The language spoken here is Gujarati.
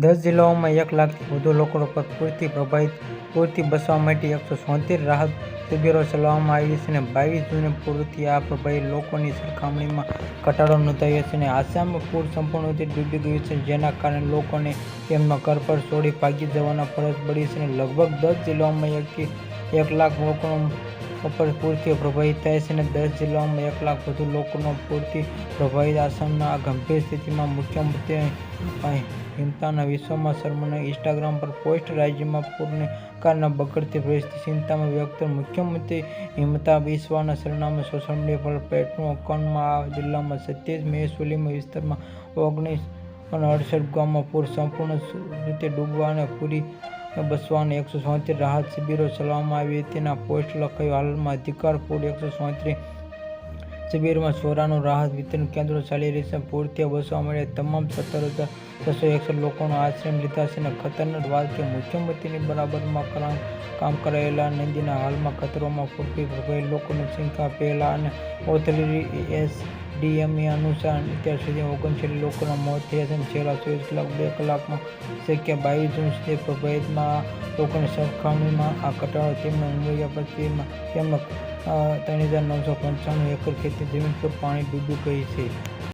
10 જિલ્લાઓમાં 1 લાખથી વધુ લોકો પર પૂરથી પ્રભાવિત. પૂરથી બચવા માટે 173 રાહત શિબિરો ચલાવવામાં આવી છે અને 22 જૂને પૂરથી પ્રભાવિત લોકોની સરખામણીમાં ઘટાડો નોંધાયો છે. આસામમાં પૂર સંપૂર્ણ રીતે ડૂબી ગયું છે, જેના કારણે લોકોને તેમના ઘર પર છોડી ભાગી જવાની ફરજ પડી છે. લગભગ 10 જિલ્લાઓમાં 1 લાખ લોકો પર પૂરથી પ્રભાવિત થયા છે અને 10 જિલ્લાઓમાં 1 લાખ વધુ લોકો પૂરથી પ્રભાવિત. આસામની આ ગંભીર સ્થિતિમાં મુખ્યમંત્રી હિમંતા વિશ્વા શર્માએ ઇન્સ્ટાગ્રામ પર પોસ્ટ રાજ્યમાં પૂરને કારણે બગડતી પરિસ્થિતિની ચિંતા વ્યક્ત કરી. મુખ્યમંત્રી હિમંતા વિશ્વા શર્માએ સોશિયલ મીડિયા પ્લેટફોર્મ એકાઉન્ટમાં આ જિલ્લામાં 27 મહેસૂલી વિસ્તારમાં 68 ગામોમાં પૂર સંપૂર્ણ રીતે ડૂબવા અને પૂરથી બચવા 173 રાહત શિબિરો ચલાવવામાં આવી તેના પોસ્ટ લખાયું. હાલમાં અધિકાર પૂર 173 શિબિરોમાં ચોરાનું રાહત વિતરણ કેન્દ્રો ચાલી રહ્યા છે. પૂરથી બચવા માટે તમામ 17,661 લોકોએ આશ્રય લીધા છે. ખતરાની વાત કે મુખ્યમંત્રીની બરાબરમાં કામ કરી રહેલા નંદીને હાલમાં ખતરામાં પૂરથી પ્રભાવિત લોકોની સંખ્યા પહેલા અને ઓથોરિટી એસડીએમએ અનુસાર અત્યાર સુધીમાં 39 લોકોના મોત થયા છે. છેલ્લા 24 કલાકમાં સંખ્યા 22 જૂન સુધી પ્રભાવિતમાં લોકોની સરખામણીમાં આ ઘટાડો તેમને ઉમેર્યા પછી તેમાં 3,995 એકર ખેતી જમીન પર પાણી ડૂબી ગઈ છે.